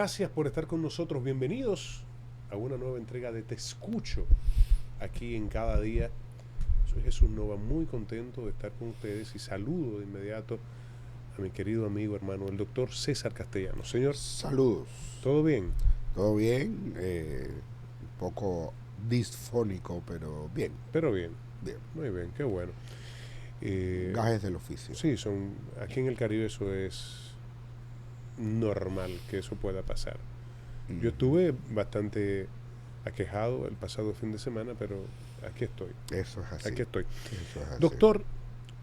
Gracias por estar con nosotros. Bienvenidos a una nueva entrega de Te Escucho aquí en Cada Día. Soy Jesús Nova, muy contento de estar con ustedes y saludo de inmediato a mi querido amigo, hermano, el doctor César Castellano. Señor, Saludos. ¿todo bien? ¿Todo bien? Un poco disfónico, pero bien, Pero bien, bien. muy bien, qué bueno. Gajes del oficio. Sí, aquí en el Caribe eso es normal que eso pueda pasar. Yo estuve bastante aquejado el pasado fin de semana, pero aquí estoy. Eso es así. Aquí estoy. Eso es así. Doctor,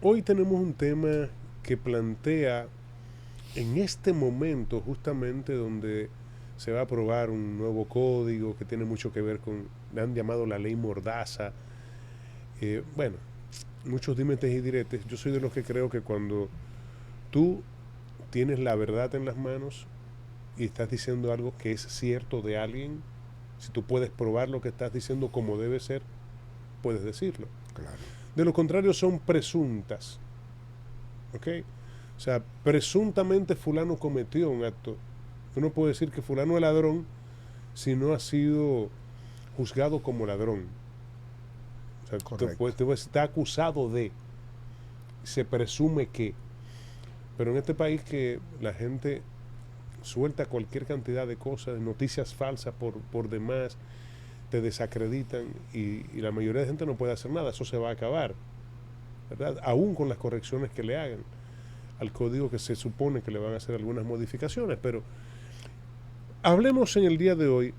hoy tenemos un tema que plantea en este momento justamente donde se va a aprobar un nuevo código que tiene mucho que ver con, le han llamado la ley Mordaza. Bueno, muchos dimetes y diretes. Yo soy de los que creo que cuando tú tienes la verdad en las manos y estás diciendo algo que es cierto de alguien, si tú puedes probar lo que estás diciendo como debe ser, puedes decirlo. Claro. De lo contrario son presuntas. ¿Ok? O sea, presuntamente fulano cometió un acto. Tú no puedes decir que fulano es ladrón si no ha sido juzgado como ladrón. O sea, Correcto. está acusado de, se presume que. Pero en este país que la gente suelta cualquier cantidad de cosas, noticias falsas por demás, te desacreditan y la mayoría de gente no puede hacer nada, eso se va a acabar, ¿verdad? Aún con las correcciones que le hagan al código, que se supone que le van a hacer algunas modificaciones, pero hablemos en el día de hoy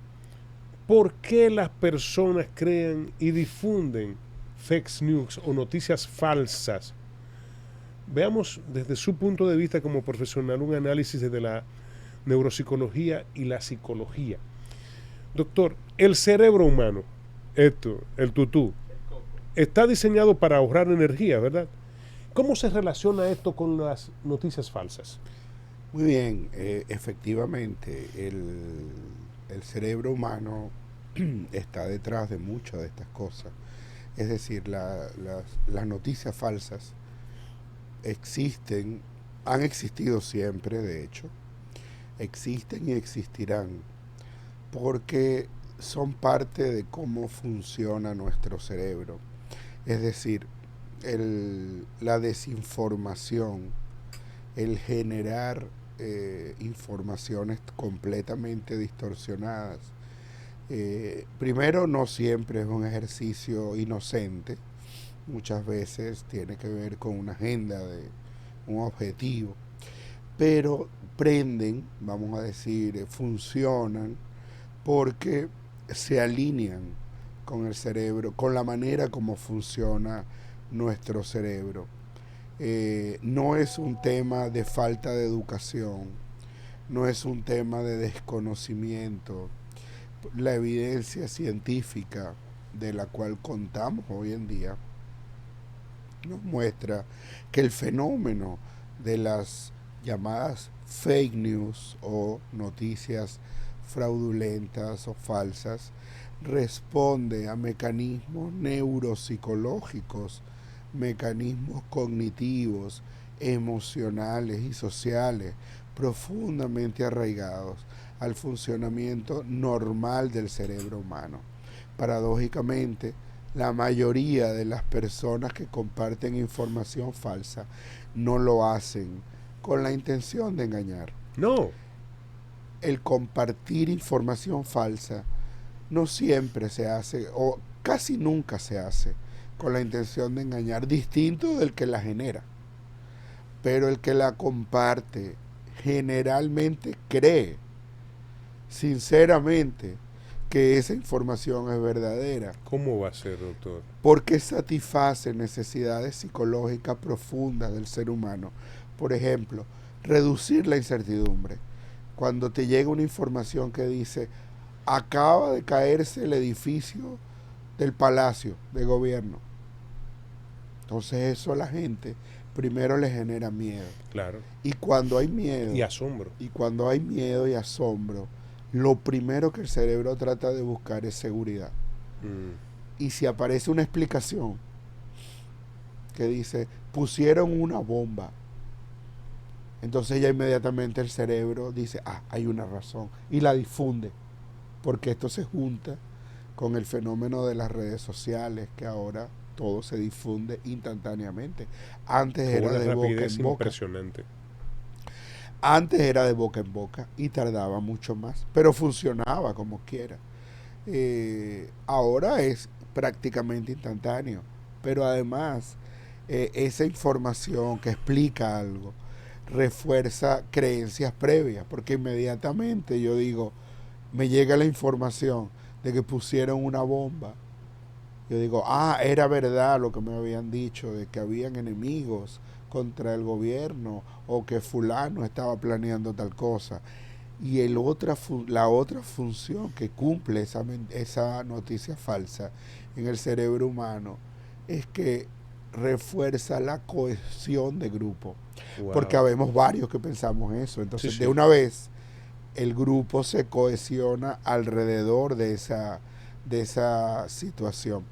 por qué las personas crean y difunden fake news o noticias falsas. Veamos desde su punto de vista como profesional un análisis desde la neuropsicología y la psicología. Doctor, el cerebro humano, el tutú, está diseñado para ahorrar energía, ¿verdad? ¿Cómo se relaciona esto con las noticias falsas? Muy bien. Efectivamente, el cerebro humano está detrás de muchas de estas cosas. Es decir, las noticias falsas existen, han existido siempre, de hecho, existen y existirán, porque son parte de cómo funciona nuestro cerebro. Es decir, la desinformación, el generar informaciones completamente distorsionadas, primero no siempre es un ejercicio inocente, muchas veces tiene que ver con una agenda de un objetivo, pero prenden, vamos a decir, funcionan porque se alinean con el cerebro, con la manera como funciona nuestro cerebro. No es un tema de falta de educación, no es un tema de desconocimiento. La evidencia científica de la cual contamos hoy en día nos muestra que el fenómeno de las llamadas fake news o noticias fraudulentas o falsas responde a mecanismos neuropsicológicos, mecanismos cognitivos, emocionales y sociales profundamente arraigados al funcionamiento normal del cerebro humano. Paradójicamente, la mayoría de las personas que comparten información falsa no lo hacen con la intención de engañar. No. El compartir información falsa no siempre se hace, o casi nunca se hace, con la intención de engañar, distinto del que la genera. Pero el que la comparte generalmente cree, sinceramente, que esa información es verdadera. ¿Cómo va a ser, doctor? Porque satisface necesidades psicológicas profundas del ser humano. Por ejemplo, reducir la incertidumbre. Cuando te llega una información que dice, acaba de caerse el edificio del Palacio de Gobierno. Entonces eso a la gente primero le genera miedo. Claro. Y cuando hay miedo Y asombro. y cuando hay miedo y asombro, lo primero que el cerebro trata de buscar es seguridad. Y si aparece una explicación que dice, pusieron una bomba, Entonces ya inmediatamente el cerebro dice, hay una razón, y la difunde, porque esto se junta con el fenómeno de las redes sociales, que ahora todo se difunde instantáneamente. Antes Con era una de boca rapidez en boca. impresionante. Antes era de boca en boca y tardaba mucho más, pero funcionaba como quiera. Ahora es prácticamente instantáneo, pero además esa información que explica algo refuerza creencias previas, porque inmediatamente yo digo, me llega la información de que pusieron una bomba. Yo digo, era verdad lo que me habían dicho, de que habían enemigos contra el gobierno o que fulano estaba planeando tal cosa. Y la otra función que cumple esa noticia falsa en el cerebro humano es que refuerza la cohesión de grupo. Wow. Porque habemos varios que pensamos eso. Entonces, Sí, de sí. una vez, el grupo se cohesiona alrededor de esa situación.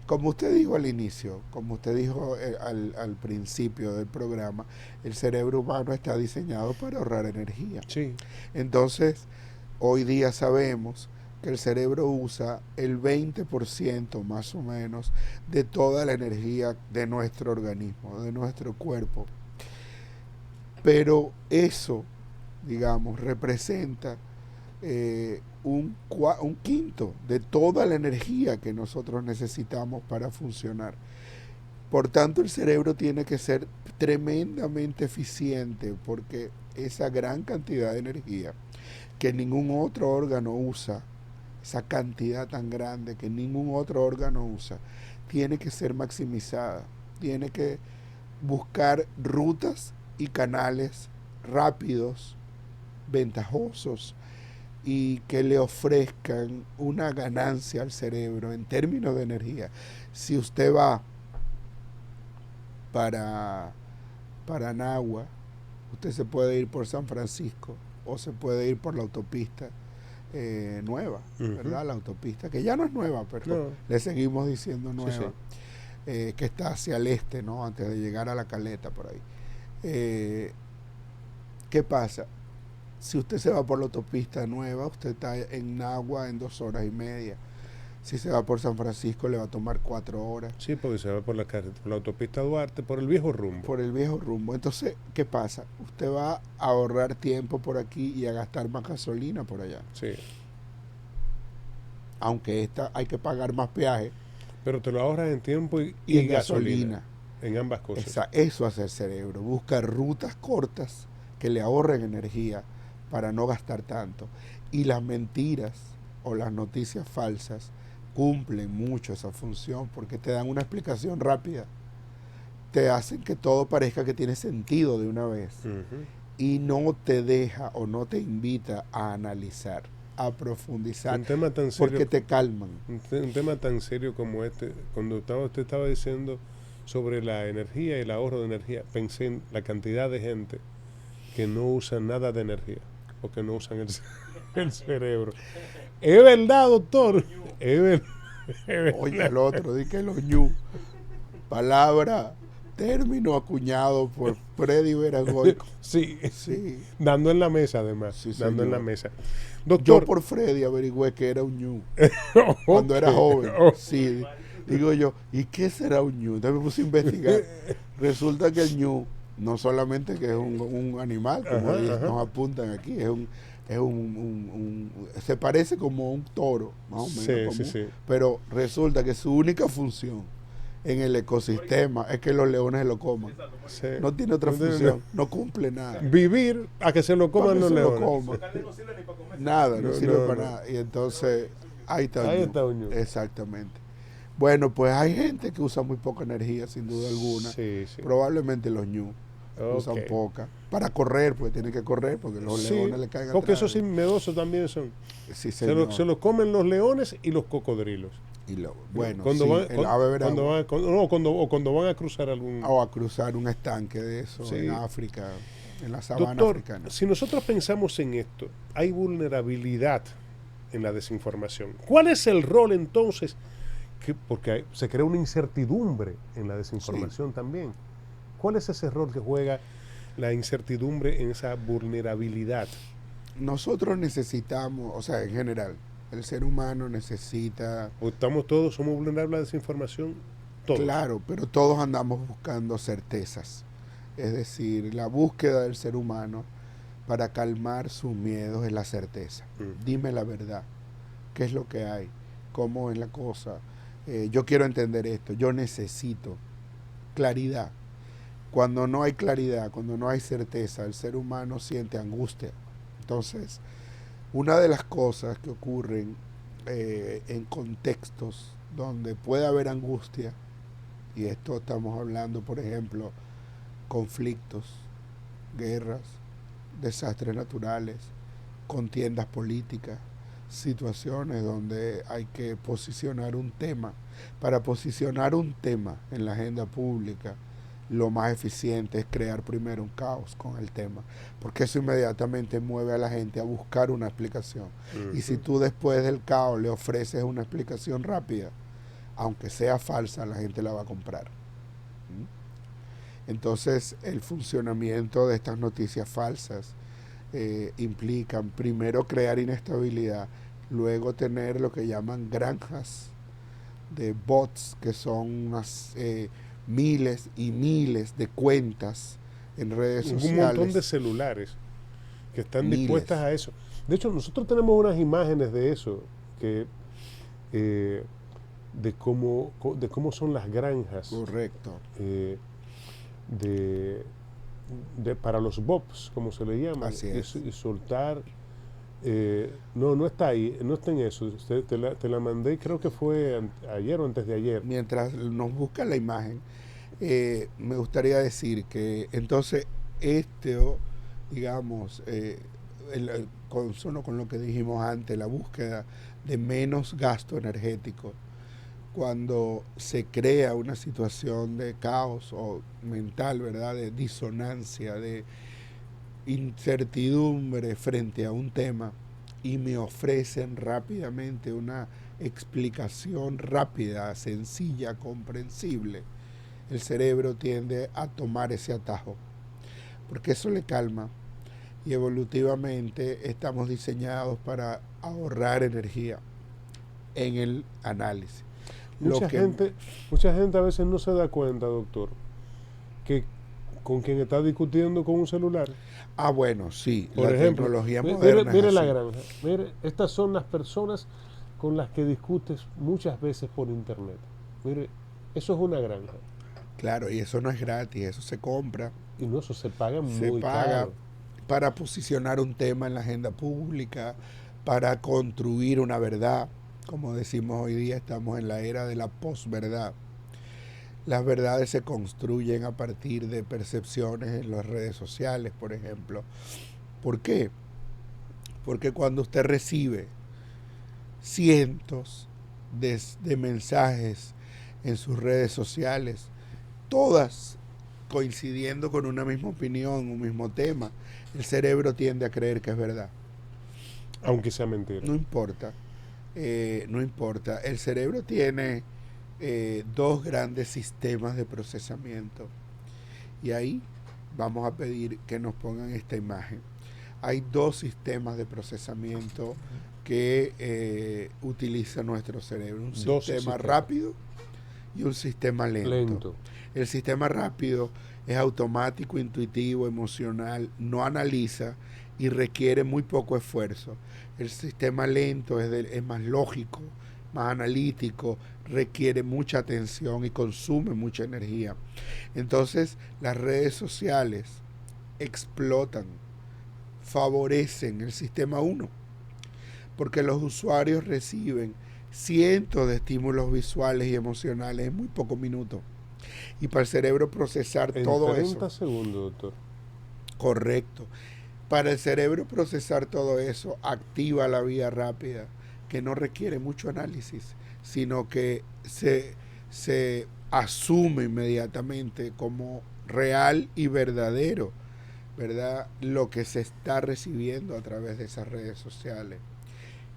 Como usted dijo al inicio, como usted dijo al principio del programa, el cerebro humano está diseñado para ahorrar energía. Sí. Entonces, hoy día sabemos que el cerebro usa el 20% más o menos de toda la energía de nuestro organismo, de nuestro cuerpo. Pero eso, digamos, representa un quinto de toda la energía que nosotros necesitamos para funcionar. Por tanto, el cerebro tiene que ser tremendamente eficiente, porque esa gran cantidad de energía que ningún otro órgano usa, esa cantidad tan grande que ningún otro órgano usa, tiene que ser maximizada. Tiene que buscar rutas y canales rápidos, ventajosos, y que le ofrezcan una ganancia al cerebro en términos de energía. Si usted va para Nagua, usted se puede ir por San Francisco o se puede ir por la autopista nueva, ¿verdad? La autopista, que ya no es nueva, pero le seguimos diciendo nueva, sí. Que está hacia el este, ¿no? Antes de llegar a La Caleta, por ahí. ¿Qué pasa? Si usted se va por la autopista nueva, usted está en Nagua en 2 horas y media. Si se va por San Francisco, le va a tomar 4 horas. Sí, porque se va por la autopista Duarte, por el viejo rumbo. Por el viejo rumbo. Entonces, ¿qué pasa? Usted va a ahorrar tiempo por aquí y a gastar más gasolina por allá. Sí. Aunque hay que pagar más peaje. Pero te lo ahorras en tiempo y en gasolina. En ambas cosas. Eso hace el cerebro. Busca rutas cortas que le ahorren energía para no gastar tanto. Y las mentiras o las noticias falsas cumplen mucho esa función, porque te dan una explicación rápida, te hacen que todo parezca que tiene sentido de una vez, y no te deja o no te invita a analizar, a profundizar, un tema tan serio, porque te calman. Un tema tan serio como este, cuando usted estaba diciendo sobre la energía y el ahorro de energía, pensé en la cantidad de gente que no usa nada de energía o que no usan el cerebro. Es verdad, doctor. Es verdad. Oye, el otro, di que los ñu. Palabra, término acuñado por Freddy Veragoico. Sí. Dando en la mesa, además. Sí, dando en la mesa. Doctor, yo por Freddy averigüé que era un ñu. Cuando era joven. Sí. Digo yo, ¿y qué será un ñu? Entonces me puse a investigar. Resulta que el ñu no solamente que es un animal, como nos apuntan aquí, se parece como un toro, más o menos, sí. Pero resulta que su única función en el ecosistema es que los leones se lo coman. Sí. No tiene otra función, no cumple nada. Vivir a que se lo coman los leones. Nada, no sirve para nada. Y entonces, ahí está un ñu. Exactamente. Bueno, pues hay gente que usa muy poca energía, sin duda alguna. Sí. Probablemente los ñu usan poca. Para correr, pues tienen que correr, porque los leones le caen atrás. Porque esos miedosos también son. Sí, se los comen los leones y los cocodrilos. Bueno, cuando van a cruzar algún... O a cruzar un estanque de eso en África, en la sabana africana. Si nosotros pensamos en esto, hay vulnerabilidad en la desinformación. ¿Cuál es el rol entonces? Porque se crea una incertidumbre en la desinformación también. ¿Cuál es ese rol que juega la incertidumbre, en esa vulnerabilidad. Nosotros necesitamos, o sea, en general, el ser humano necesita, O estamos todos, somos vulnerables a la desinformación, todos. claro, pero todos andamos buscando certezas. Es decir, la búsqueda del ser humano para calmar sus miedos es la certeza. Mm. Dime la verdad, qué es lo que hay, cómo es la cosa. Yo quiero entender esto, yo necesito claridad. Cuando no hay claridad, cuando no hay certeza, el ser humano siente angustia. Entonces, una de las cosas que ocurren en contextos donde puede haber angustia, y esto estamos hablando, por ejemplo, conflictos, guerras, desastres naturales, contiendas políticas, situaciones donde hay que posicionar un tema. Para posicionar un tema en la agenda pública, lo más eficiente es crear primero un caos con el tema, porque eso inmediatamente mueve a la gente a buscar una explicación. Y si tú después del caos le ofreces una explicación rápida, aunque sea falsa, la gente la va a comprar. Entonces, el funcionamiento de estas noticias falsas implican primero crear inestabilidad, luego tener lo que llaman granjas de bots, que son unas miles y miles de cuentas en redes sociales. Un montón de celulares que están Miles. dispuestas a eso. De hecho, nosotros tenemos unas imágenes de eso, que de cómo son las granjas. Correcto. Para los bobs, como se le llama. Así es. Y soltar. No está ahí, no está en eso. Te la mandé, creo que fue ayer o antes de ayer. Mientras nos busca la imagen, me gustaría decir que entonces digamos, consono con lo que dijimos antes, la búsqueda de menos gasto energético, cuando se crea una situación de caos o mental, ¿verdad?, de disonancia, de incertidumbre frente a un tema, y me ofrecen rápidamente una explicación rápida, sencilla, comprensible, el cerebro tiende a tomar ese atajo, porque eso le calma, y evolutivamente estamos diseñados para ahorrar energía en el análisis. Mucha gente a veces no se da cuenta, doctor, que con quien está discutiendo con un celular. Bueno, sí, por la ejemplo, tecnología moderna. Mire la granja. Mire, estas son las personas con las que discutes muchas veces por internet. Mire, eso es una granja. Claro, y eso no es gratis, eso se compra. Y no, eso se paga se muy paga caro. Para posicionar un tema en la agenda pública, para construir una verdad. Como decimos hoy día, estamos en la era de la posverdad. Las verdades se construyen a partir de percepciones en las redes sociales, por ejemplo. ¿Por qué? Porque cuando usted recibe cientos de mensajes en sus redes sociales, todas coincidiendo con una misma opinión, un mismo tema, el cerebro tiende a creer que es verdad. Aunque sea mentira. No importa. No importa. El cerebro tiene dos grandes sistemas de procesamiento. Y ahí vamos a pedir que nos pongan esta imagen. Hay dos sistemas de procesamiento que utiliza nuestro cerebro. Un sistema rápido y un sistema lento. El sistema rápido es automático, intuitivo, emocional, no analiza y requiere muy poco esfuerzo. El sistema lento es más lógico, más analítico, requiere mucha atención y consume mucha energía. Entonces, las redes sociales explotan, favorecen el sistema 1, porque los usuarios reciben cientos de estímulos visuales y emocionales en muy pocos minutos. Y para el cerebro procesar todo eso. En 30 segundos, doctor. Correcto. Para el cerebro procesar todo eso, activa la vía rápida, que no requiere mucho análisis, sino que se asume inmediatamente como real y verdadero, ¿verdad?, lo que se está recibiendo a través de esas redes sociales.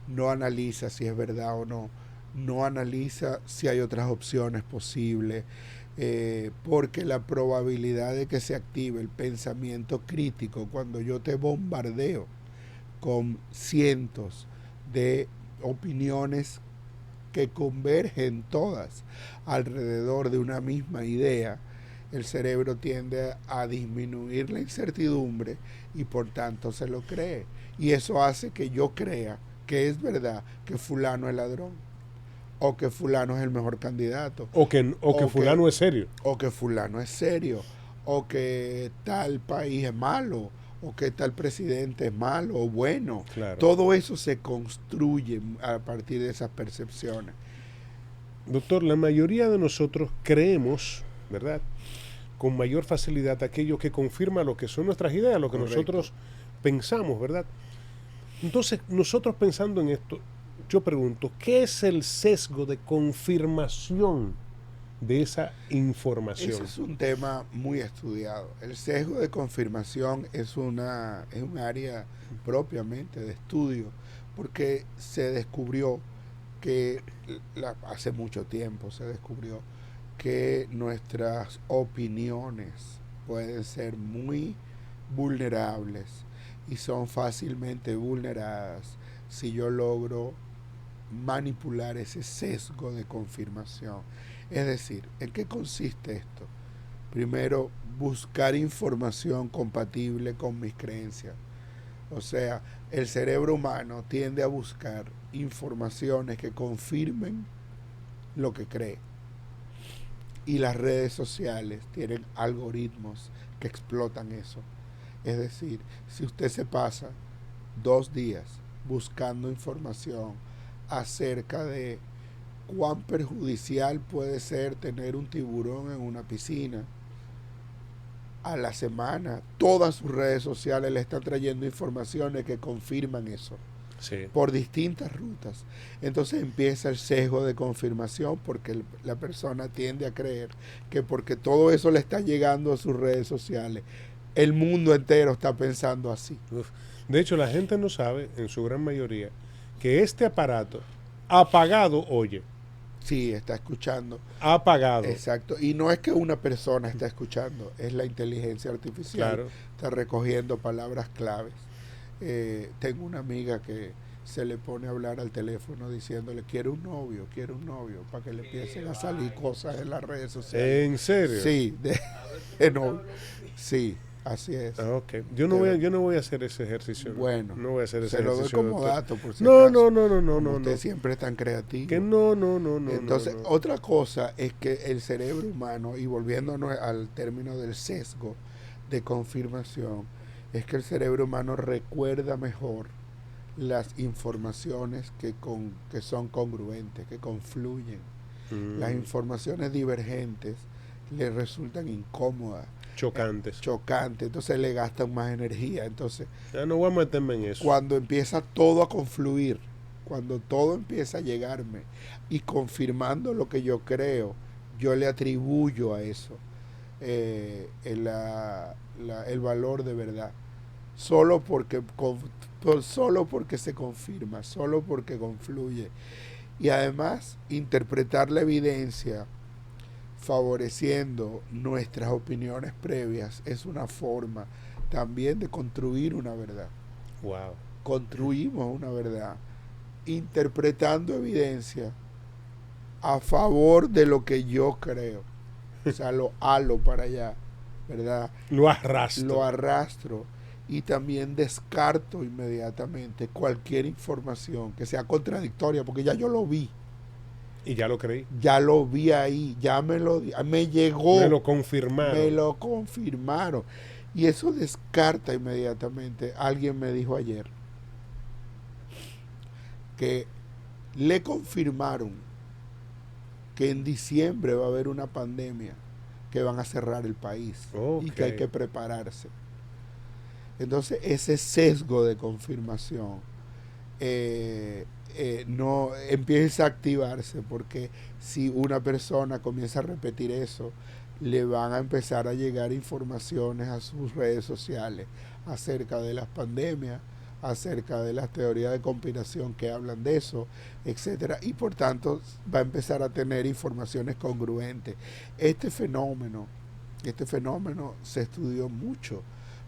No analiza si es verdad o no, no analiza si hay otras opciones posibles, porque la probabilidad de que se active el pensamiento crítico cuando yo te bombardeo con cientos de opiniones que convergen todas alrededor de una misma idea, el cerebro tiende a disminuir la incertidumbre y por tanto se lo cree. Y eso hace que yo crea que es verdad que fulano es ladrón, o que fulano es el mejor candidato, O que fulano es serio. o que fulano es serio, o que tal país es malo, o que tal presidente es malo o bueno. Claro. Todo eso se construye a partir de esas percepciones. Doctor, la mayoría de nosotros creemos, ¿verdad?, con mayor facilidad aquello que confirma lo que son nuestras ideas, lo que Correcto. nosotros pensamos, ¿verdad? Entonces, nosotros pensando en esto, yo pregunto, ¿qué es el sesgo de confirmación de esa información? Ese es un tema muy estudiado. El sesgo de confirmación es un área propiamente de estudio, porque se descubrió que hace mucho tiempo se descubrió que nuestras opiniones pueden ser muy vulnerables y son fácilmente vulneradas si yo logro manipular ese sesgo de confirmación. Es decir, ¿en qué consiste esto? Primero, buscar información compatible con mis creencias. O sea, el cerebro humano tiende a buscar informaciones que confirmen lo que cree. Y las redes sociales tienen algoritmos que explotan eso. Es decir, si usted se pasa 2 días buscando información acerca de cuán perjudicial puede ser tener un tiburón en una piscina, a la semana todas sus redes sociales le están trayendo informaciones que confirman eso. Sí. Por distintas rutas. Entonces empieza el sesgo de confirmación porque la persona tiende a creer que porque todo eso le está llegando a sus redes sociales, el mundo entero está pensando así. Uf. De hecho, la gente no sabe, en su gran mayoría, que este aparato apagado oye. Sí, está escuchando. Apagado. Exacto. Y no es que una persona está escuchando, es la inteligencia artificial. Claro. Está recogiendo palabras claves. Tengo una amiga que se le pone a hablar al teléfono diciéndole quiero un novio, para que le empiecen a salir cosas en las redes sociales. ¿En serio? Sí, de novio. Sí, así es. Ah, ok. Yo no voy a hacer ese ejercicio. Bueno, no voy a hacer ese se lo doy ejercicio, como doctor. dato por si No, acaso. no. Usted siempre es tan creativo. Que no. Entonces, no. otra cosa es que el cerebro humano, y volviéndonos al término del sesgo de confirmación, es que el cerebro humano recuerda mejor las informaciones que son congruentes, que confluyen. Las informaciones divergentes le resultan incómodas, chocantes. Entonces le gastan más energía. Entonces, Ya no voy a meterme en eso. cuando empieza todo a confluir, cuando todo empieza a llegarme y confirmando lo que yo creo, yo le atribuyo a eso el valor de verdad. Solo porque se confirma, solo porque confluye. Y además, interpretar la evidencia favoreciendo nuestras opiniones previas es una forma también de construir una verdad. Wow. Construimos una verdad interpretando evidencia a favor de lo que yo creo. O sea, lo halo para allá, ¿verdad? Lo arrastro. Lo arrastro y también descarto inmediatamente cualquier información que sea contradictoria, porque ya yo lo vi. Y ya lo creí. Ya lo vi ahí, me llegó. Me lo confirmaron. Me lo confirmaron. Y eso descarta inmediatamente. Alguien me dijo ayer que le confirmaron que en diciembre va a haber una pandemia, que van a cerrar el país y que hay que prepararse. Entonces ese sesgo de confirmación no empieza a activarse, porque si una persona comienza a repetir eso, le van a empezar a llegar informaciones a sus redes sociales acerca de las pandemias, acerca de las teorías de conspiración que hablan de eso, etcétera, y por tanto va a empezar a tener informaciones congruentes. Este fenómeno se estudió mucho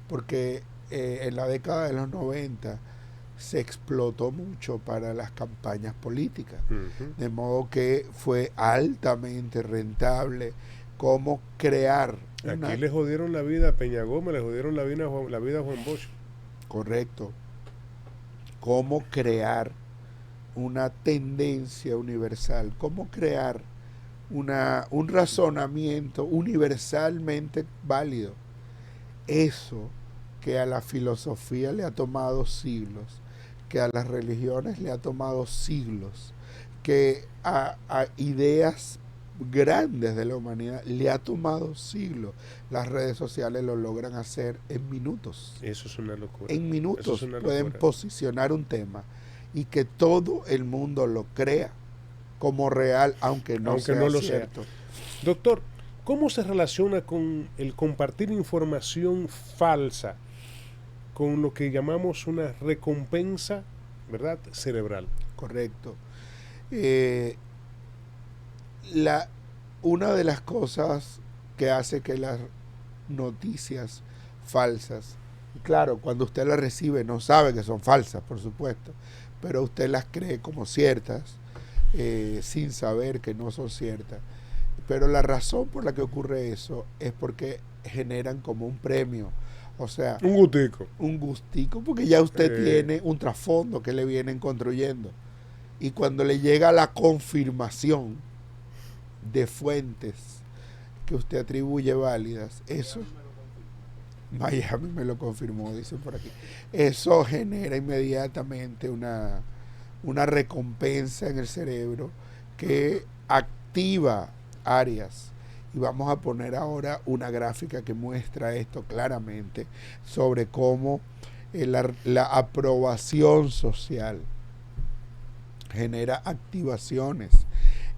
porque en la década de los 90 se explotó mucho para las campañas políticas, de modo que fue altamente rentable cómo crear Aquí le jodieron la vida a Peña Gómez, le jodieron la vida a Juan Bosch. Correcto. Cómo crear una tendencia universal, cómo crear un razonamiento universalmente válido. Eso que a la filosofía le ha tomado siglos, que a las religiones le ha tomado siglos, que a ideas grandes de la humanidad le ha tomado siglos. Las redes sociales lo logran hacer en minutos. Eso es una locura. En minutos pueden posicionar un tema y que todo el mundo lo crea como real, aunque no sea cierto. Doctor, ¿cómo se relaciona con el compartir información falsa con lo que llamamos una recompensa, ¿verdad?, cerebral? Correcto. Una de las cosas que hace que las noticias falsas, claro, cuando usted las recibe no sabe que son falsas, por supuesto, pero usted las cree como ciertas, sin saber que no son ciertas. Pero la razón por la que ocurre eso es porque generan como un premio, o sea, un gustico, porque ya usted tiene un trasfondo que le vienen construyendo, y cuando le llega la confirmación de fuentes que usted atribuye válidas, eso Miami me lo confirmó, dicen por aquí, eso genera inmediatamente una recompensa en el cerebro que activa áreas. Y vamos a poner ahora una gráfica que muestra esto claramente sobre cómo la aprobación social genera activaciones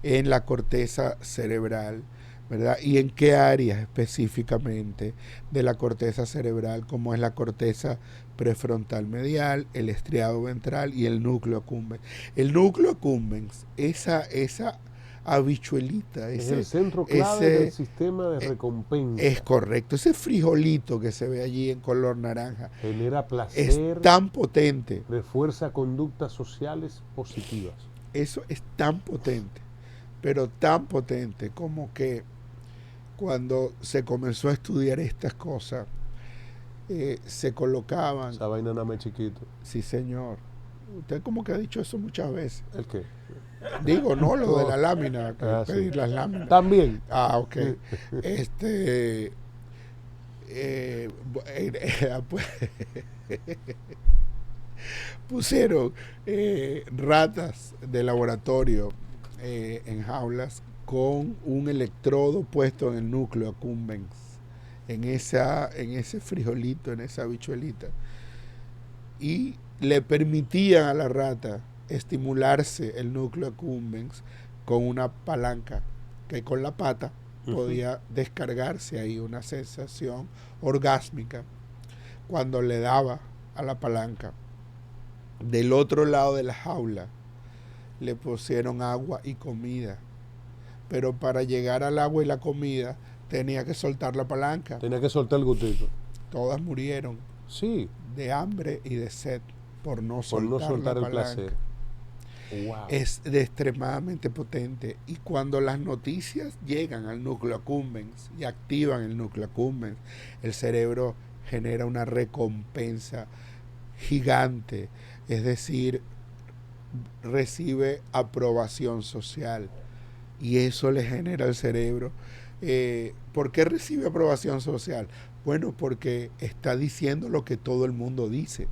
en la corteza cerebral, ¿verdad? Y en qué áreas específicamente de la corteza cerebral, como es la corteza prefrontal medial, el estriado ventral y el núcleo accumbens. El núcleo accumbens, esa habichuelita, es el centro clave del sistema de recompensa. Es correcto, ese frijolito que se ve allí en color naranja. Genera placer. Es tan potente. Refuerza conductas sociales positivas. Eso es tan potente, pero tan potente como que cuando se comenzó a estudiar estas cosas, se colocaban... Esa vaina nada más chiquito. Sí, señor. Usted como que ha dicho eso muchas veces. ¿El qué? Digo, no, lo de la lámina, pedir sí. las láminas. También. Ah, ok. Pusieron ratas de laboratorio en jaulas con un electrodo puesto en el núcleo accumbens, en ese frijolito, en esa habichuelita, y le permitían a la rata estimularse el núcleo accumbens con una palanca que con la pata podía descargarse ahí una sensación orgásmica cuando le daba a la palanca. Del otro lado de la jaula le pusieron agua y comida, pero para llegar al agua y la comida tenía que soltar la palanca. Tenía que soltar el gutito. Todas murieron. Sí. De hambre y de sed por no soltar el palanca. placer. Wow. Es extremadamente potente, y cuando las noticias llegan al núcleo accumbens y activan el núcleo accumbens, el cerebro genera una recompensa gigante, es decir, recibe aprobación social, y eso le genera al cerebro. ¿Por qué recibe aprobación social? Bueno, porque está diciendo lo que todo el mundo dice,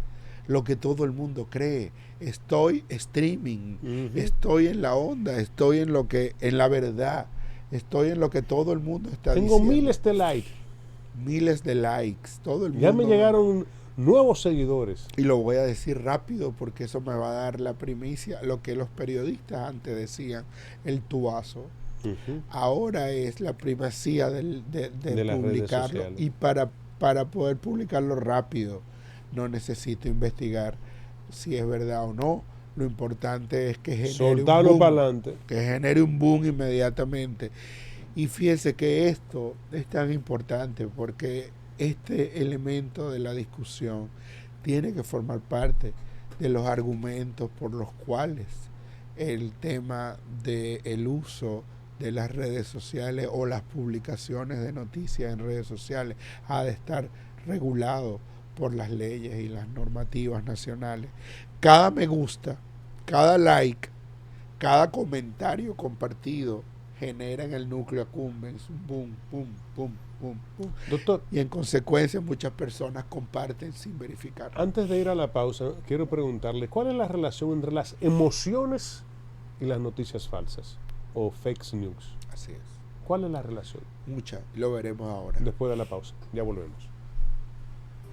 lo que todo el mundo cree. Estoy streaming, estoy en la onda, estoy en la verdad, estoy en lo que todo el mundo está diciendo. Tengo miles de likes. Miles de likes, todo el mundo. Ya me llegaron nuevos seguidores. Y lo voy a decir rápido porque eso me va a dar la primicia, lo que los periodistas antes decían, el tubazo. Ahora es la primacía de publicarlo, y para poder publicarlo rápido no necesito investigar si es verdad o no. Lo importante es que soltarlo para adelante, que genere un boom inmediatamente. Y fíjense que esto es tan importante porque este elemento de la discusión tiene que formar parte de los argumentos por los cuales el tema del uso de las redes sociales o las publicaciones de noticias en redes sociales ha de estar regulado por las leyes y las normativas nacionales. Cada me gusta, cada like, cada comentario compartido genera en el núcleo accumbens boom, boom, boom, boom, boom. Doctor, Y en consecuencia muchas personas comparten sin verificar. antes de ir a la pausa, quiero preguntarle, ¿cuál es la relación entre las emociones y las noticias falsas o fake news? Así es. ¿Cuál es la relación? Mucha. Lo veremos ahora. Después de la pausa, ya volvemos.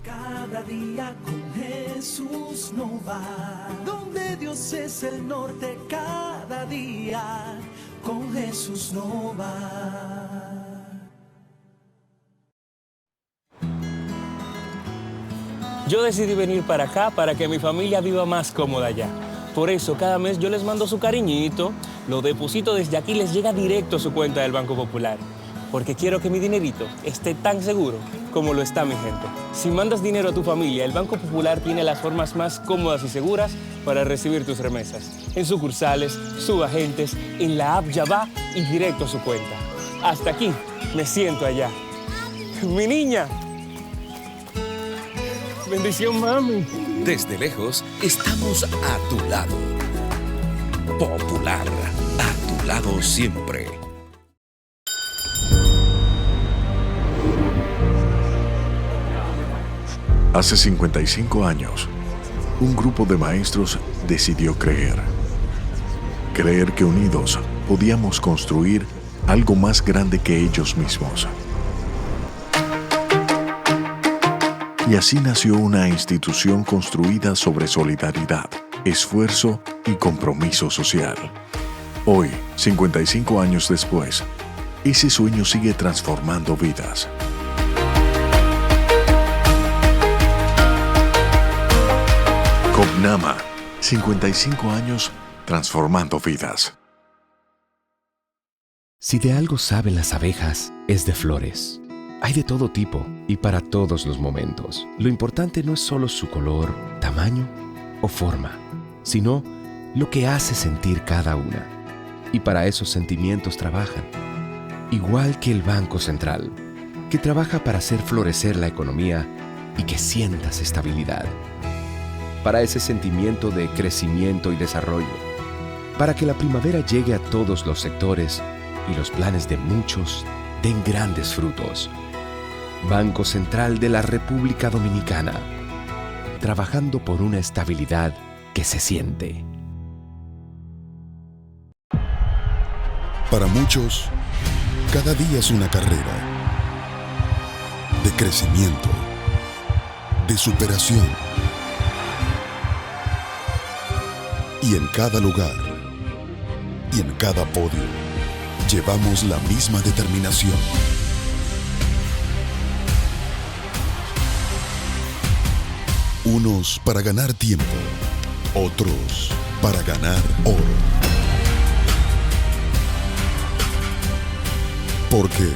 Cada día con Jesús no va, donde Dios es el norte, cada día con Jesús no va. Yo decidí venir para acá para que mi familia viva más cómoda allá. Por eso cada mes yo les mando su cariñito, lo deposito desde aquí y les llega directo a su cuenta del Banco Popular. Porque quiero que mi dinerito esté tan seguro como lo está mi gente. Si mandas dinero a tu familia, el Banco Popular tiene las formas más cómodas y seguras para recibir tus remesas. En sucursales, subagentes, en la app ya va y directo a su cuenta. Hasta aquí, me siento allá. ¡Mi niña! Bendición, mami. Desde lejos, estamos a tu lado. Popular, a tu lado siempre. Hace 55 años, un grupo de maestros decidió creer que unidos podíamos construir algo más grande que ellos mismos. Y así nació una institución construida sobre solidaridad, esfuerzo y compromiso social. Hoy, 55 años después, ese sueño sigue transformando vidas. Copnama, 55 años transformando vidas. Si de algo saben las abejas, es de flores. Hay de todo tipo y para todos los momentos. Lo importante no es solo su color, tamaño o forma, sino lo que hace sentir cada una. Y para esos sentimientos trabajan. Igual que el Banco Central, que trabaja para hacer florecer la economía y que sientas estabilidad. Para ese sentimiento de crecimiento y desarrollo, para que la primavera llegue a todos los sectores y los planes de muchos den grandes frutos. Banco Central de la República Dominicana, trabajando por una estabilidad que se siente. Para muchos, cada día es una carrera de crecimiento, de superación. Y en cada lugar y en cada podio llevamos la misma determinación. Unos para ganar tiempo, otros para ganar oro. Porque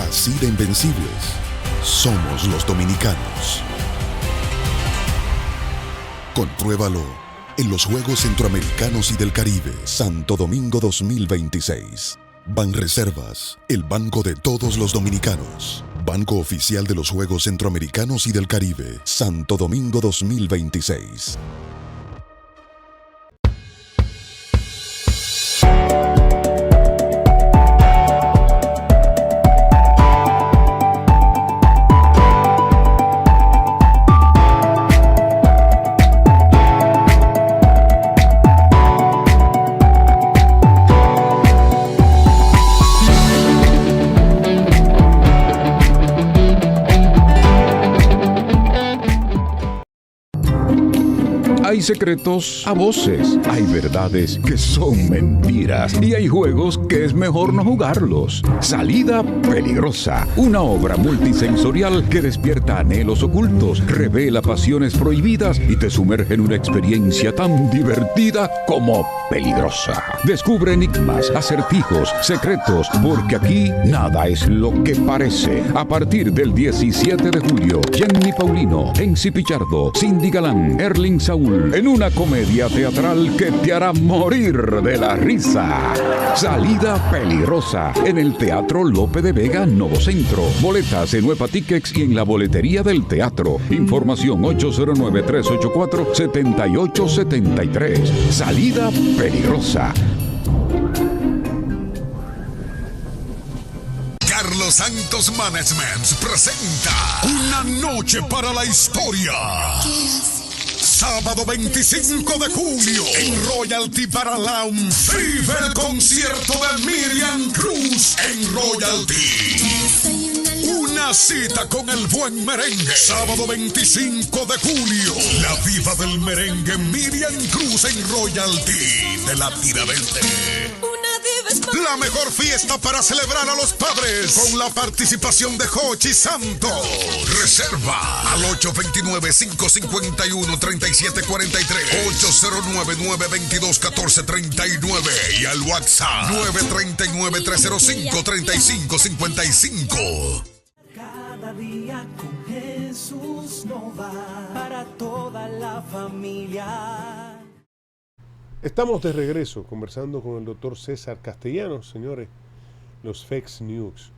así de invencibles somos los dominicanos. Compruébalo en los Juegos Centroamericanos y del Caribe, Santo Domingo 2026. Banreservas, el banco de todos los dominicanos. Banco oficial de los Juegos Centroamericanos y del Caribe, Santo Domingo 2026. Hay secretos a voces, hay verdades que son mentiras y hay juegos que es mejor no jugarlos. Salida Peligrosa, una obra multisensorial que despierta anhelos ocultos, revela pasiones prohibidas y te sumerge en una experiencia tan divertida como peligrosa. Descubre enigmas, acertijos, secretos, porque aquí nada es lo que parece. A partir del 17 de julio, Jenny Paulino, Enzi Pichardo, Cindy Galán, Erling Saúl, en una comedia teatral que te hará morir de la risa. Salida Peligrosa, en el Teatro Lope de Vega, Novo Centro. Boletas en Nueva Tickets y en la boletería del teatro. Información 809-384-7873. Salida Peligrosa. Carlos Santos Management presenta Una Noche para la Historia. Sábado 25 de julio en Royalty para Lounge. Vive el concierto de Miriam Cruz en Royalty. Una cita con el buen merengue. Sábado 25 de julio. La diva del merengue Miriam Cruz en Royalty de la Tiradente. La mejor fiesta para celebrar a los padres con la participación de Jochi Santos. Reserva al 829-551-3743, 809-922-1439 y al WhatsApp 939-305-3555. Cada día con Jesús no va para toda la familia. Estamos de regreso conversando con el doctor César Castellanos, señores, los fake news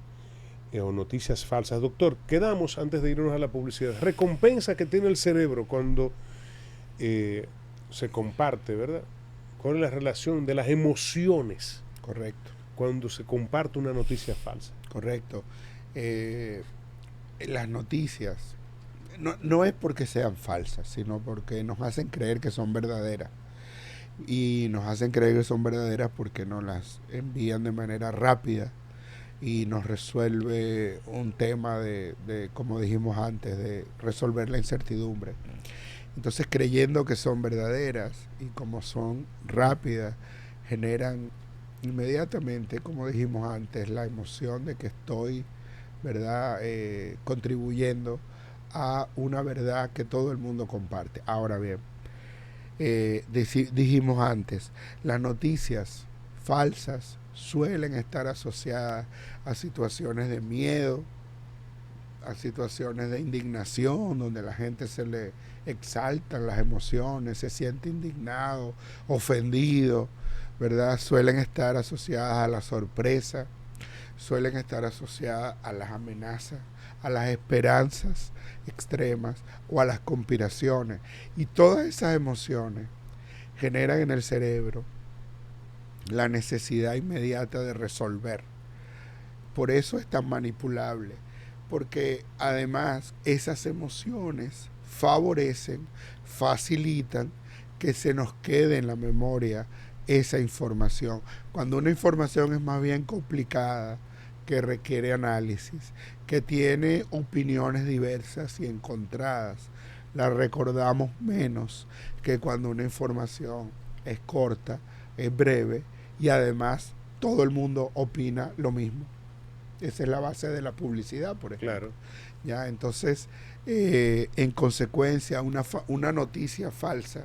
o noticias falsas. Doctor, quedamos antes de irnos a la publicidad. Recompensa que tiene el cerebro cuando se comparte, ¿verdad? ¿Cuál es la relación de las emociones? Correcto. Cuando se comparte una noticia falsa. Correcto. Las noticias no es porque sean falsas, sino porque nos hacen creer que son verdaderas. Y nos hacen creer que son verdaderas porque nos las envían de manera rápida y nos resuelve un tema de como dijimos antes, de resolver la incertidumbre. Entonces, creyendo que son verdaderas y como son rápidas, generan inmediatamente, como dijimos antes, la emoción de que estoy, ¿verdad?, contribuyendo a una verdad que todo el mundo comparte. Ahora bien, dijimos antes, las noticias falsas suelen estar asociadas a situaciones de miedo, a situaciones de indignación, donde la gente se le exaltan las emociones, se siente indignado, ofendido, ¿verdad? Suelen estar asociadas a la sorpresa, suelen estar asociadas a las amenazas, a las esperanzas extremas o a las conspiraciones. Y todas esas emociones generan en el cerebro la necesidad inmediata de resolver. Por eso es tan manipulable, porque además esas emociones favorecen, facilitan que se nos quede en la memoria esa información. Cuando una información es más bien complicada, que requiere análisis, que tiene opiniones diversas y encontradas, la recordamos menos que cuando una información es corta, es breve y además todo el mundo opina lo mismo. Esa es la base de la publicidad, por ejemplo. Claro. Ya, entonces, en consecuencia, una noticia falsa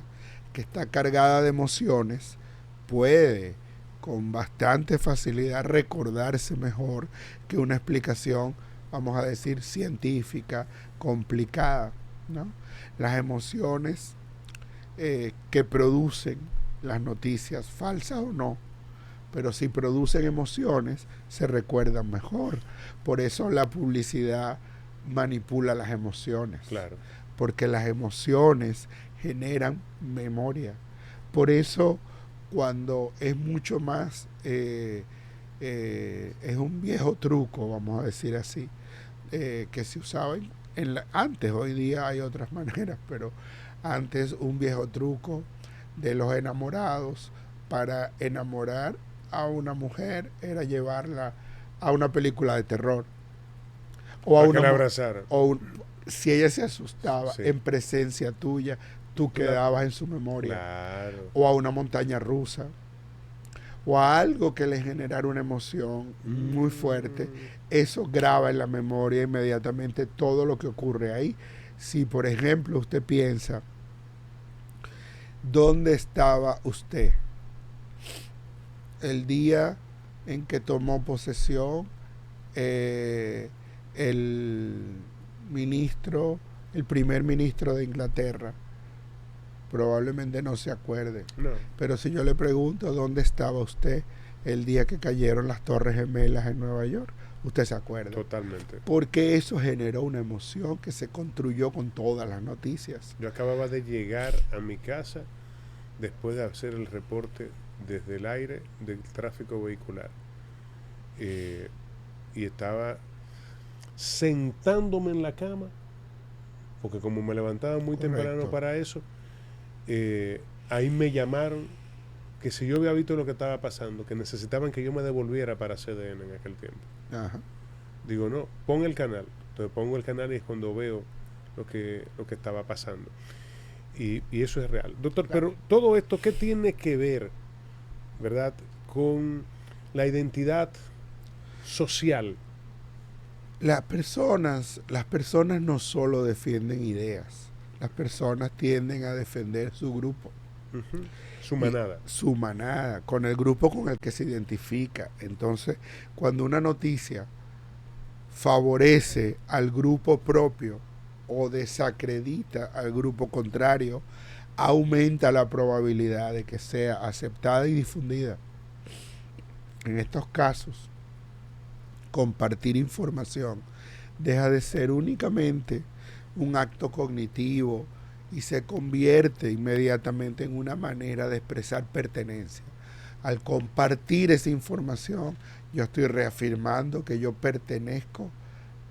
que está cargada de emociones puede con bastante facilidad recordarse mejor que una explicación, vamos a decir, científica, complicada, ¿no? Las emociones que producen las noticias, falsas o no, pero si producen emociones, se recuerdan mejor. Por eso la publicidad manipula las emociones. Claro. Porque las emociones generan memoria. Por eso, cuando es mucho más, es un viejo truco, vamos a decir así, que se usaba antes, hoy día hay otras maneras, pero antes un viejo truco de los enamorados para enamorar a una mujer era llevarla a una película de terror o para a una que la abrazara. o si ella se asustaba, sí, en presencia tuya, tú quedabas en su memoria. Claro. O a una montaña rusa, o a algo que le generara una emoción muy fuerte. Eso graba en la memoria inmediatamente todo lo que ocurre ahí. Si, por ejemplo, usted piensa, ¿dónde estaba usted el día en que tomó posesión el primer ministro de Inglaterra? Probablemente no se acuerde. No. Pero si yo le pregunto dónde estaba usted el día que cayeron las Torres Gemelas en Nueva York, usted se acuerda. Totalmente. Porque eso generó una emoción que se construyó con todas las noticias. Yo acababa de llegar a mi casa después de hacer el reporte desde el aire del tráfico vehicular. Y estaba sentándome en la cama, porque como me levantaba muy temprano para eso, ahí me llamaron que si yo había visto lo que estaba pasando, que necesitaban que yo me devolviera para CDN en aquel tiempo. Ajá. Digo, no, pon el canal. Entonces pongo el canal y es cuando veo lo que estaba pasando. Y eso es real. Doctor, pero todo esto, ¿qué tiene que ver, verdad, con la identidad social? Las personas no solo defienden ideas, las personas tienden a defender su grupo. Uh-huh. Su manada. Su manada, con el grupo con el que se identifica. Entonces, cuando una noticia favorece al grupo propio o desacredita al grupo contrario, aumenta la probabilidad de que sea aceptada y difundida. En estos casos, compartir información deja de ser únicamente un acto cognitivo y se convierte inmediatamente en una manera de expresar pertenencia. Al compartir esa información, yo estoy reafirmando que yo pertenezco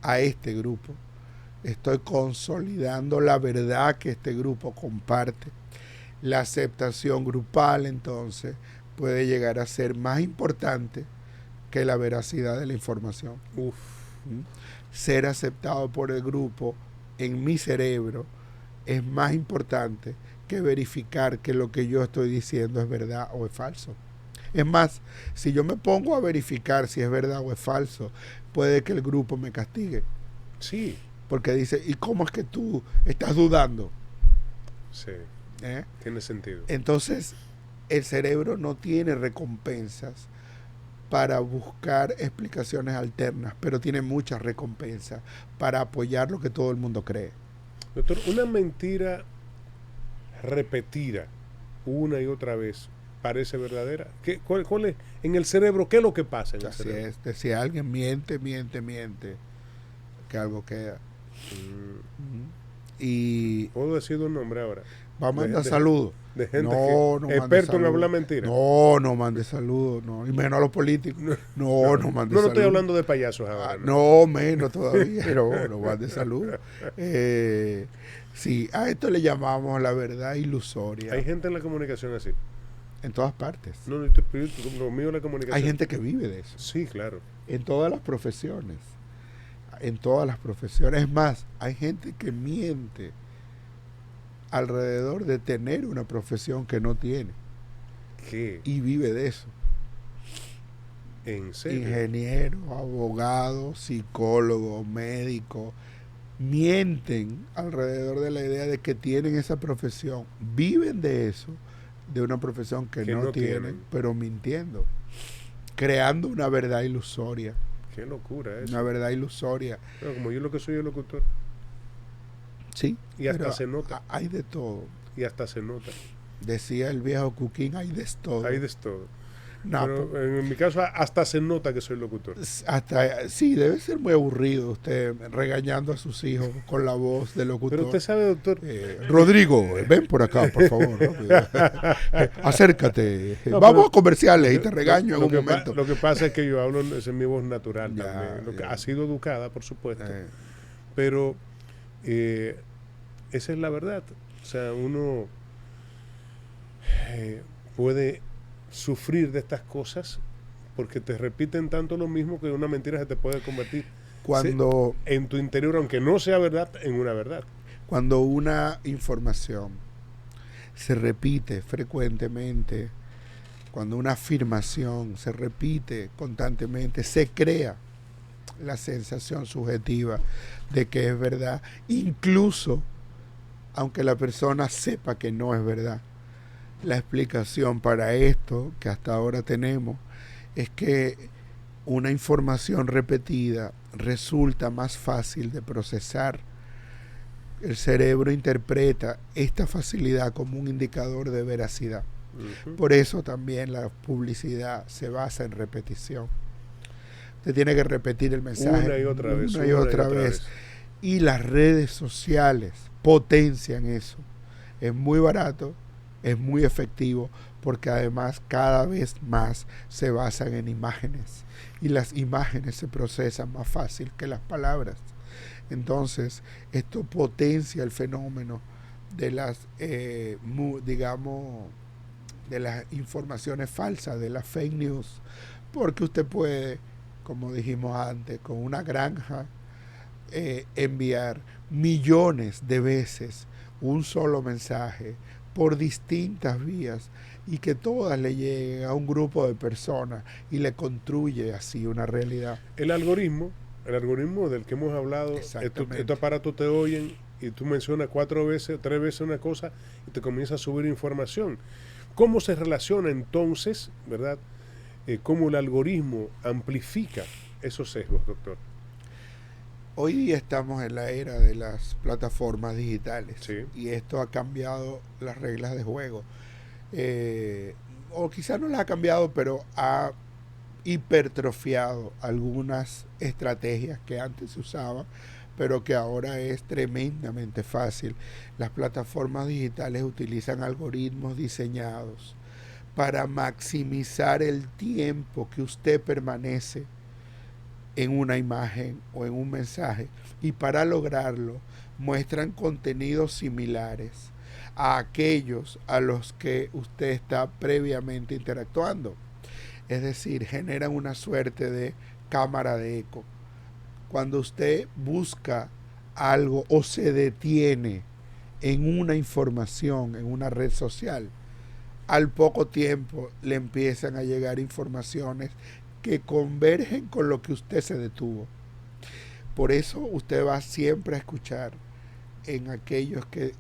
a este grupo. Estoy consolidando la verdad que este grupo comparte. La aceptación grupal, entonces, puede llegar a ser más importante que la veracidad de la información. Ser aceptado por el grupo en mi cerebro es más importante que verificar que lo que yo estoy diciendo es verdad o es falso. Es más, si yo me pongo a verificar si es verdad o es falso, puede que el grupo me castigue. Sí. Porque dice, ¿y cómo es que tú estás dudando? Sí. Tiene sentido. Entonces, el cerebro no tiene recompensas para buscar explicaciones alternas, pero tiene muchas recompensas para apoyar lo que todo el mundo cree. Doctor, una mentira repetida una y otra vez parece verdadera. ¿Cuál es en el cerebro? ¿Qué es lo que pasa en el cerebro? Es, si alguien miente, que algo queda. Y ¿puedo decir un nombre ahora? Va a mandar saludos. De gente no experto en hablar mentiras. No mande saludos, no. Y menos a los políticos. No mande saludos. No estoy hablando de payasos ahora. No, menos todavía. No mande saludos. Sí, a esto le llamamos la verdad ilusoria. Hay gente en la comunicación así. En todas partes. No, lo mío es la comunicación. Hay gente que vive de eso. Sí, claro. En todas las profesiones. En todas las profesiones. Es más, hay gente que miente alrededor de tener una profesión que no tiene. ¿Qué? Y vive de eso. ¿En serio? Ingeniero, abogado, psicólogo, médico, mienten alrededor de la idea de que tienen esa profesión. Viven de eso, de una profesión que no tienen, pero mintiendo. Creando una verdad ilusoria. Qué locura eso. Una verdad ilusoria. Pero como yo lo que soy el locutor. Sí. Y hasta se nota. Hay de todo. Y hasta se nota. Decía el viejo Cuquín, hay de todo. Hay de todo. No, pero en mi caso hasta se nota que soy locutor. Sí, debe ser muy aburrido usted regañando a sus hijos con la voz de locutor. Pero usted sabe, doctor. Rodrigo, ven por acá, por favor. Acércate. Vamos a comerciales y te regaño en un momento. Lo que pasa es que yo hablo, esa es mi voz natural también. Que ha sido educada, por supuesto. Pero esa es la verdad. O sea, uno puede sufrir de estas cosas porque te repiten tanto lo mismo que una mentira se te puede convertir en tu interior, aunque no sea verdad, en una verdad. Cuando una información se repite frecuentemente, cuando una afirmación se repite constantemente, se crea la sensación subjetiva de que es verdad, incluso aunque la persona sepa que no es verdad. La explicación para esto que hasta ahora tenemos es que una información repetida resulta más fácil de procesar. El cerebro interpreta esta facilidad como un indicador de veracidad. Por eso también la publicidad se basa en repetición. Usted tiene que repetir el mensaje una y otra vez. Y las redes sociales potencian eso. Es muy barato, es muy efectivo, porque además cada vez más se basan en imágenes. Y las imágenes se procesan más fácil que las palabras. Entonces, esto potencia el fenómeno de las, digamos, de las informaciones falsas, de las fake news, porque usted puede, como dijimos antes, con una granja enviar millones de veces un solo mensaje por distintas vías y que todas le lleguen a un grupo de personas y le construye así una realidad. El algoritmo del que hemos hablado, estos aparatos te oyen y tú mencionas 4 veces, 3 veces una cosa y te comienza a subir información. ¿Cómo se relaciona entonces, verdad? ¿Cómo el algoritmo amplifica esos sesgos, doctor? Hoy día estamos en la era de las plataformas digitales, sí, y esto ha cambiado las reglas de juego. O quizás no las ha cambiado, pero ha hipertrofiado algunas estrategias que antes se usaban, pero que ahora es tremendamente fácil. Las plataformas digitales utilizan algoritmos diseñados para maximizar el tiempo que usted permanece en una imagen o en un mensaje, y para lograrlo muestran contenidos similares a aquellos a los que usted está previamente interactuando. Es decir, generan una suerte de cámara de eco. Cuando usted busca algo o se detiene en una información, en una red social, al poco tiempo le empiezan a llegar informaciones que convergen con lo que usted se detuvo. Por eso usted va siempre a escuchar en aquellos que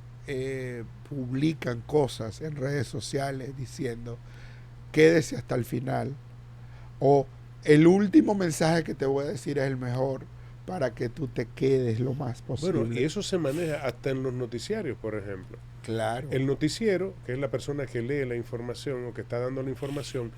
publican cosas en redes sociales diciendo quédese hasta el final, o el último mensaje que te voy a decir es el mejor para que tú te quedes lo más posible. Bueno, y eso se maneja hasta en los noticiarios, por ejemplo. Claro. El noticiero, que es la persona que lee la información o que está dando la información,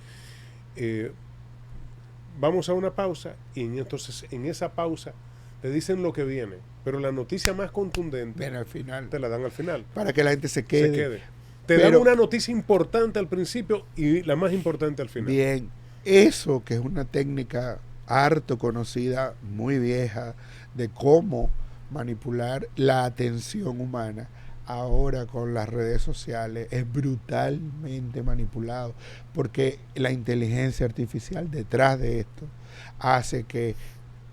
vamos a una pausa y entonces en esa pausa te dicen lo que viene, pero la noticia más contundente al final, te la dan al final. Para que la gente se quede. Te dan una noticia importante al principio y la más importante al final. Bien, eso que es una técnica harto conocida, muy vieja, de cómo manipular la atención humana, ahora con las redes sociales es brutalmente manipulado, porque la inteligencia artificial detrás de esto hace que,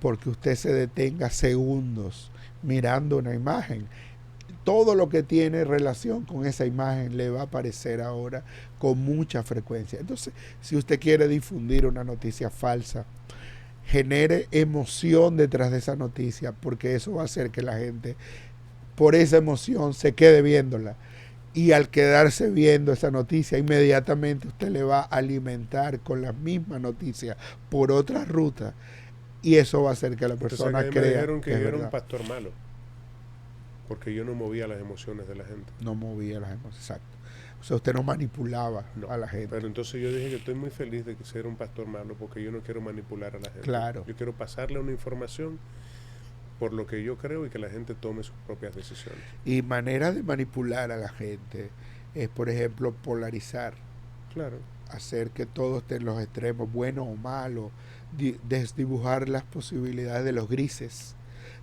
porque usted se detenga segundos mirando una imagen, todo lo que tiene relación con esa imagen le va a aparecer ahora con mucha frecuencia. Entonces, si usted quiere difundir una noticia falsa, genere emoción detrás de esa noticia, porque eso va a hacer que la gente, por esa emoción, se quede viéndola. Y al quedarse viendo esa noticia, inmediatamente usted le va a alimentar con la misma noticia por otra ruta, y eso va a hacer que la persona crea. Me dijeron que yo era un pastor malo, porque yo no movía las emociones de la gente. No movía las emociones, exacto. O sea, usted no manipulaba a la gente. Pero entonces yo dije que estoy muy feliz de ser un pastor malo, porque yo no quiero manipular a la gente. Claro. Yo quiero pasarle una información por lo que yo creo y que la gente tome sus propias decisiones. Y manera de manipular a la gente es, por ejemplo, polarizar. Claro. Hacer que todo esté en los extremos, bueno o malo, desdibujar las posibilidades de los grises,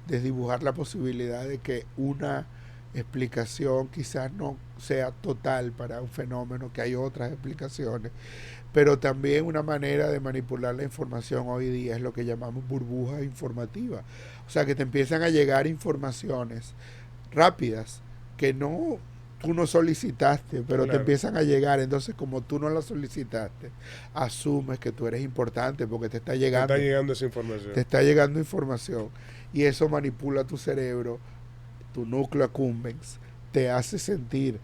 desdibujar la posibilidad de que una explicación quizás no sea total para un fenómeno, que hay otras explicaciones, pero también una manera de manipular la información hoy día es lo que llamamos burbuja informativa. O sea, que te empiezan a llegar informaciones rápidas que no, tú no solicitaste, pero te Claro. empiezan a llegar. Entonces, como tú no la solicitaste, asumes que tú eres importante porque te está Te llegando. está llegando esa información. Te está llegando información. Y eso manipula tu cerebro, tu núcleo accumbens, te hace sentir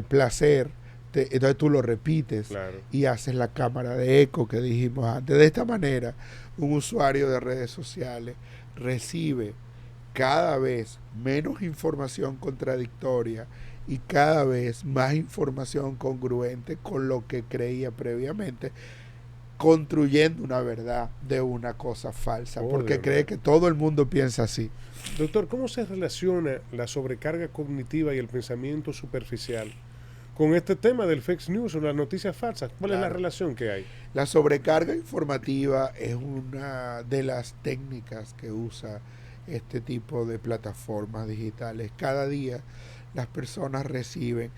placer. Entonces tú lo repites Claro. y haces la cámara de eco que dijimos antes. De esta manera, un usuario de redes sociales recibe cada vez menos información contradictoria y cada vez más información congruente con lo que creía previamente, construyendo una verdad de una cosa falsa, porque Dios cree mío. que todo el mundo piensa así. Doctor, ¿cómo se relaciona la sobrecarga cognitiva y el pensamiento superficial con este tema del fake news o las noticias falsas? ¿Cuál es la Claro. relación que hay? La sobrecarga informativa es una de las técnicas que usa este tipo de plataformas digitales. Cada día las personas reciben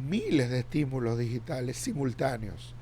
miles de estímulos digitales simultáneos.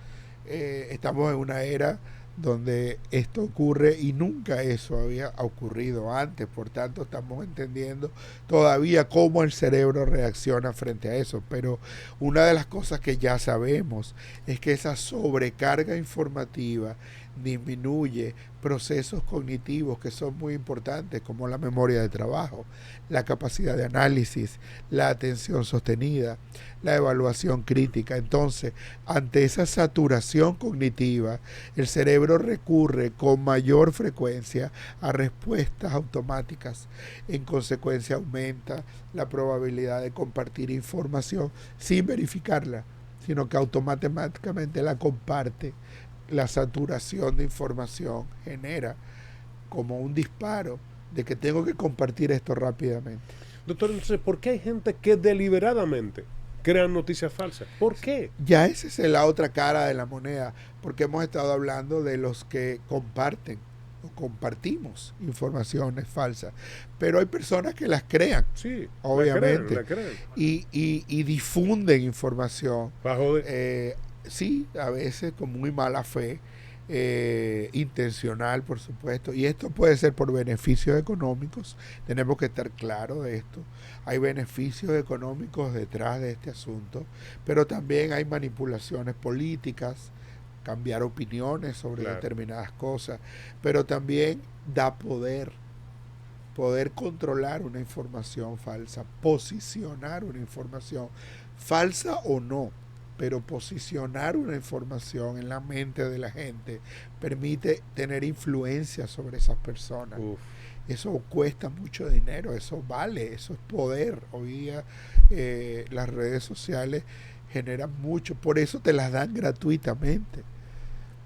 Estamos en una era donde esto ocurre y nunca eso había ocurrido antes, por tanto estamos entendiendo todavía cómo el cerebro reacciona frente a eso, pero una de las cosas que ya sabemos es que esa sobrecarga informativa disminuye procesos cognitivos que son muy importantes, como la memoria de trabajo, la capacidad de análisis, la atención sostenida, la evaluación crítica. Entonces, ante esa saturación cognitiva, el cerebro recurre con mayor frecuencia a respuestas automáticas. En consecuencia, aumenta la probabilidad de compartir información sin verificarla, sino que automáticamente la comparte. La saturación de información genera como un disparo de que tengo que compartir esto rápidamente. Doctor, entonces, ¿por qué hay gente que deliberadamente crean noticias falsas? ¿Por qué? Ya esa es la otra cara de la moneda, porque hemos estado hablando de los que comparten o compartimos informaciones falsas, pero hay personas que las crean, Sí, obviamente, la creen. y difunden información. Bajo de... Sí, a veces con muy mala fe, intencional, por supuesto, y esto puede ser por beneficios económicos. Tenemos que estar claros de esto. Hay beneficios económicos detrás de este asunto, pero también hay manipulaciones políticas, cambiar opiniones sobre Claro. determinadas cosas, pero también da poder controlar una información falsa, posicionar una información falsa o no, pero posicionar una información en la mente de la gente permite tener influencia sobre esas personas. Uf. Eso cuesta mucho dinero, eso vale, eso es poder. Hoy día las redes sociales generan mucho, por eso te las dan gratuitamente.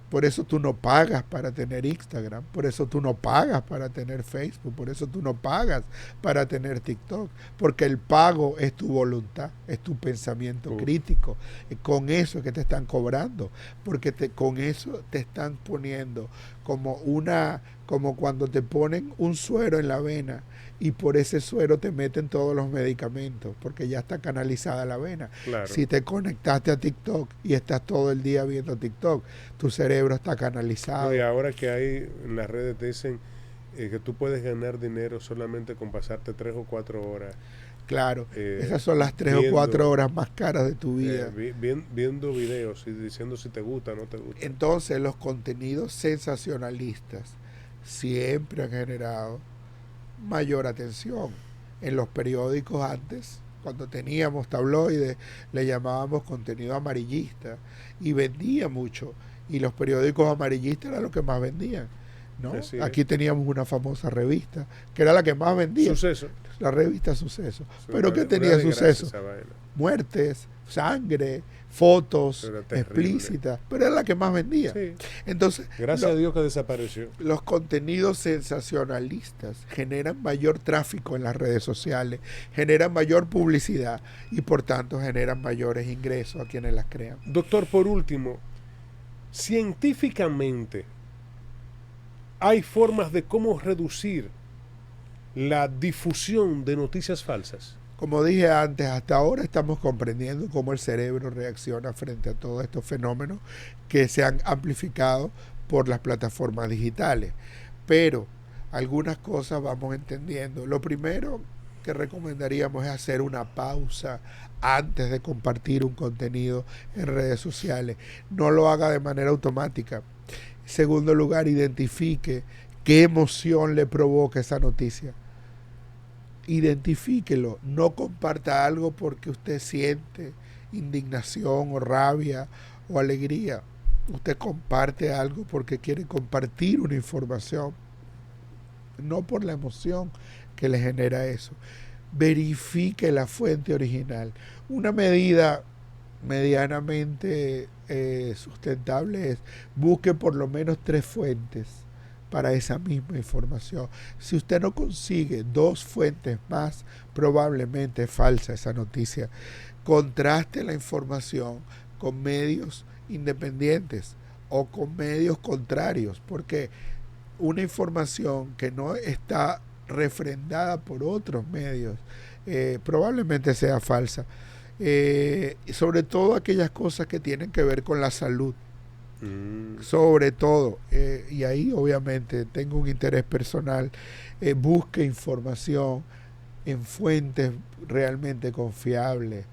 Por eso tú no pagas para tener Instagram, por eso tú no pagas para tener Facebook, por eso tú no pagas para tener TikTok, porque el pago es tu voluntad, es tu pensamiento crítico. Con eso es que te están cobrando, porque con eso te están poniendo como cuando te ponen un suero en la vena y por ese suero te meten todos los medicamentos, porque ya está canalizada la vena. Claro. Si te conectaste a TikTok y estás todo el día viendo TikTok, tu cerebro está canalizado. No, y ahora que hay en las redes te dicen que tú puedes ganar dinero solamente con pasarte 3 o 4 horas. Claro, esas son las 3 o 4 horas más caras de tu vida. Viendo videos y diciendo si te gusta o no te gusta. Entonces los contenidos sensacionalistas siempre han generado mayor atención. En los periódicos antes, cuando teníamos tabloides, le llamábamos contenido amarillista y vendía mucho. Y los periódicos amarillistas eran los que más vendían, ¿no? Así Aquí teníamos una famosa revista que era la que más vendía. Suceso. La revista Suceso. Sí, ¿Pero qué una tenía desgracia Suceso? esa vaina. Muertes, sangre, fotos Era terrible. explícitas, pero era la que más vendía. Sí. Entonces, Gracias a Dios que desapareció. los contenidos sensacionalistas generan mayor tráfico en las redes sociales, generan mayor publicidad y por tanto generan mayores ingresos a quienes las crean. Doctor, por último, científicamente hay formas de cómo reducir la difusión de noticias falsas. Como dije antes, hasta ahora estamos comprendiendo cómo el cerebro reacciona frente a todos estos fenómenos que se han amplificado por las plataformas digitales. Pero algunas cosas vamos entendiendo. Lo primero que recomendaríamos es hacer una pausa antes de compartir un contenido en redes sociales. No lo haga de manera automática. En segundo lugar, identifique qué emoción le provoca esa noticia. Identifíquelo. No comparta algo porque usted siente indignación o rabia o alegría. Usted comparte algo porque quiere compartir una información, no por la emoción que le genera eso. Verifique la fuente original. Una medida medianamente sustentable es busque por lo menos 3 fuentes para esa misma información. Si usted no consigue 2 fuentes más, probablemente es falsa esa noticia. Contraste la información con medios independientes o con medios contrarios, porque una información que no está refrendada por otros medios probablemente sea falsa, sobre todo aquellas cosas que tienen que ver con la salud, sobre todo, y ahí obviamente tengo un interés personal. Busque información en fuentes realmente confiables,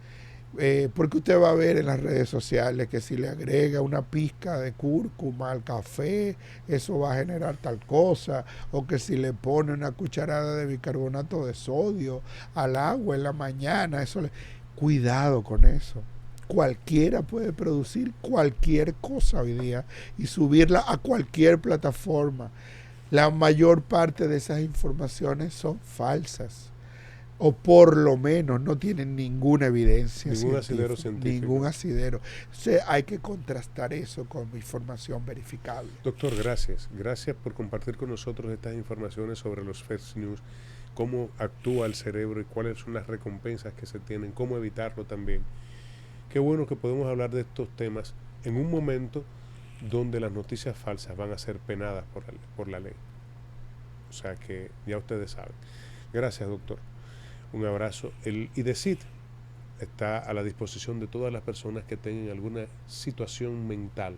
porque usted va a ver en las redes sociales que si le agrega una pizca de cúrcuma al café, eso va a generar tal cosa, o que si le pone una cucharada de bicarbonato de sodio al agua en la mañana, cuidado con eso. Cualquiera puede producir cualquier cosa hoy día y subirla a cualquier plataforma. La mayor parte de esas informaciones son falsas, o por lo menos no tienen ninguna evidencia. Ningún asidero científico. Ningún asidero. O sea, hay que contrastar eso con información verificable. Doctor, gracias. Gracias por compartir con nosotros estas informaciones sobre los fake news, cómo actúa el cerebro y cuáles son las recompensas que se tienen, cómo evitarlo también. Qué bueno que podemos hablar de estos temas en un momento donde las noticias falsas van a ser penadas por la ley. O sea que ya ustedes saben. Gracias, doctor. Un abrazo. El IDECIT está a la disposición de todas las personas que tengan alguna situación mental,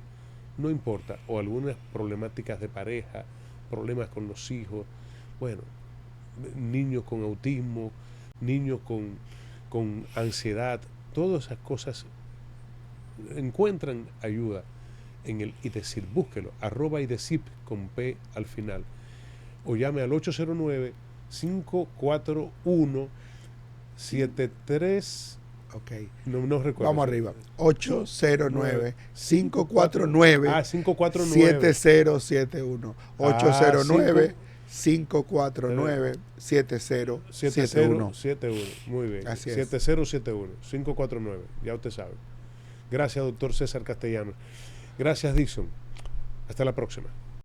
no importa, o algunas problemáticas de pareja, problemas con los hijos, bueno, niños con autismo, niños con ansiedad, todas esas cosas encuentran ayuda en el IDECIT. Búsquelo, @IDECIT con P al final, o llame al 809-541-73. Ok. No recuerdo. Vamos arriba. 809-549. 549. 7071. 809-549-7071. Muy bien. Así es. 7071. 549. Ya usted sabe. Gracias, doctor César Castellano. Gracias, Dixon. Hasta la próxima.